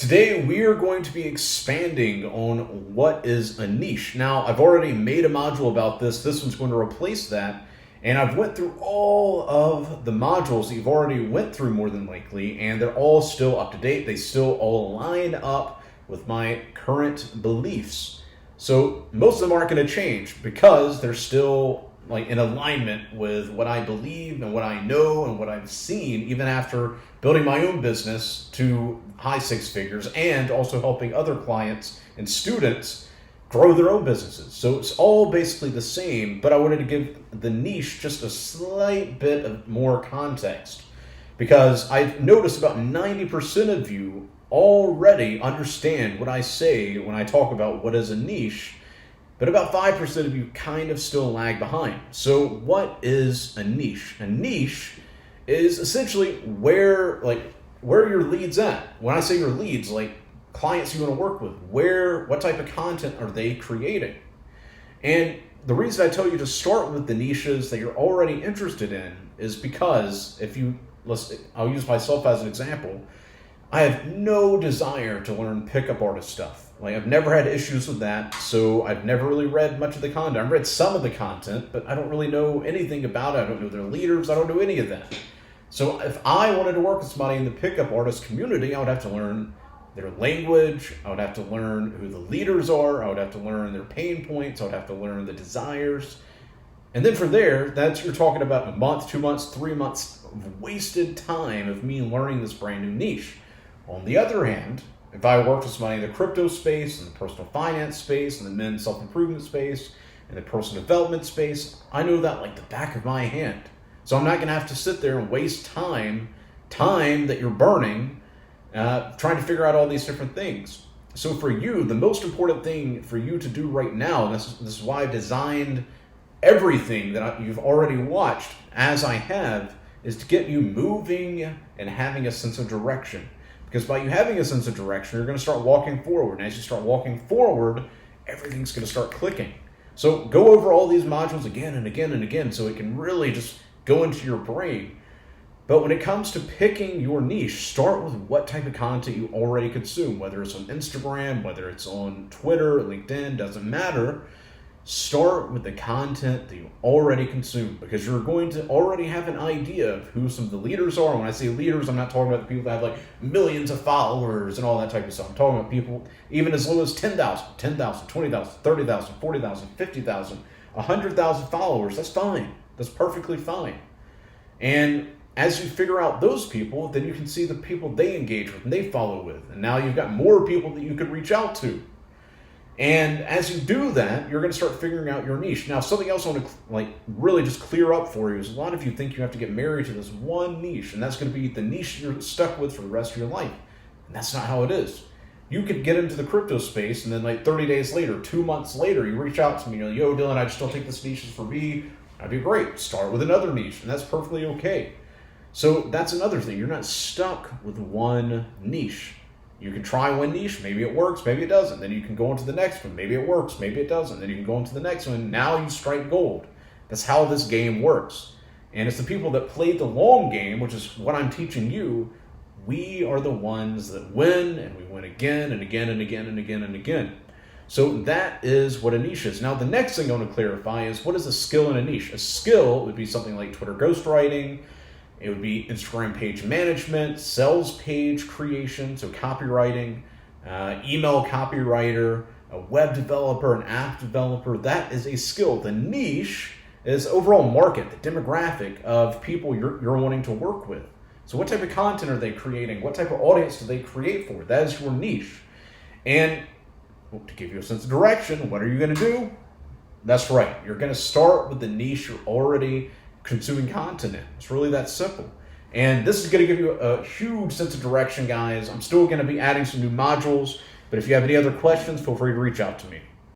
Today we are going to be expanding on what is a niche. Now, I've already made a module about this. This one's going to replace that. And I've went through all of the modules that you've already went through more than likely, and they're all still up to date. They still all line up with my current beliefs. So most of them aren't going to change because they're still in alignment with what I believe and what I know and what I've seen, even after building my own business to high six figures and also helping other clients and students grow their own businesses. So it's all basically the same, but I wanted to give the niche just a slight bit of more context because I've noticed about 90% of you already understand what I say when I talk about what is a niche, but about 5% of you kind of still lag behind. So what is a niche? A niche is essentially where your leads at. When I say your leads, like clients you want to work with, what type of content are they creating? And the reason I tell you to start with the niches that you're already interested in is because I'll use myself as an example. I have no desire to learn pickup artist stuff. I've never had issues with that, so I've never really read much of the content. I've read some of the content, but I don't really know anything about it. I don't know their leaders. I don't know any of that. So if I wanted to work with somebody in the pickup artist community, I would have to learn their language. I would have to learn who the leaders are. I would have to learn their pain points. I would have to learn the desires. And then from there, you're talking about a month, 2 months, 3 months of wasted time of me learning this brand new niche. On the other hand, if I worked with somebody in the crypto space, in the personal finance space, in the men's self-improvement space, in the personal development space, I know that like the back of my hand. So I'm not going to have to sit there and waste time that you're burning, trying to figure out all these different things. So for you, the most important thing for you to do right now, and this is why I've designed everything that you've already watched as I have, is to get you moving and having a sense of direction. Because by you having a sense of direction, you're going to start walking forward. And as you start walking forward, everything's going to start clicking. So go over all these modules again and again and again so it can really just go into your brain. But when it comes to picking your niche, start with what type of content you already consume, whether it's on Instagram, whether it's on Twitter, LinkedIn, doesn't matter. Start with the content that you already consume because you're going to already have an idea of who some of the leaders are. When I say leaders, I'm not talking about the people that have millions of followers and all that type of stuff. I'm talking about people even as low as 10,000, 20,000, 30,000, 40,000, 50,000, 100,000 followers. That's fine. That's perfectly fine. And as you figure out those people, then you can see the people they engage with and they follow with. And now you've got more people that you could reach out to. And as you do that, you're going to start figuring out your niche. Now, something else I want to really just clear up for you is a lot of you think you have to get married to this one niche, and that's going to be the niche you're stuck with for the rest of your life. And that's not how it is. You could get into the crypto space, and then 30 days later, 2 months later, you reach out to me, yo, Dylan, I just don't think this niche is for me. That'd be great. Start with another niche, and that's perfectly okay. So that's another thing. You're not stuck with one niche. You can try one niche, maybe it works, maybe it doesn't. Then you can go into the next one, maybe it works, maybe it doesn't. Then you can go into the next one, now you strike gold. That's how this game works. And it's the people that play the long game, which is what I'm teaching you. We are the ones that win, and we win again and again and again and again and again. So that is what a niche is. Now, the next thing I want to clarify is what is a skill in a niche? A skill would be something like Twitter ghostwriting. It would be Instagram page management, sales page creation, so copywriting, email copywriter, a web developer, an app developer. That is a skill. The niche is overall market, the demographic of people you're wanting to work with. So what type of content are they creating? What type of audience do they create for? That is your niche. And to give you a sense of direction, what are you going to do? That's right. You're going to start with the niche you're already consuming content in. It's really that simple. And this is going to give you a huge sense of direction, guys. I'm still going to be adding some new modules, but if you have any other questions, feel free to reach out to me.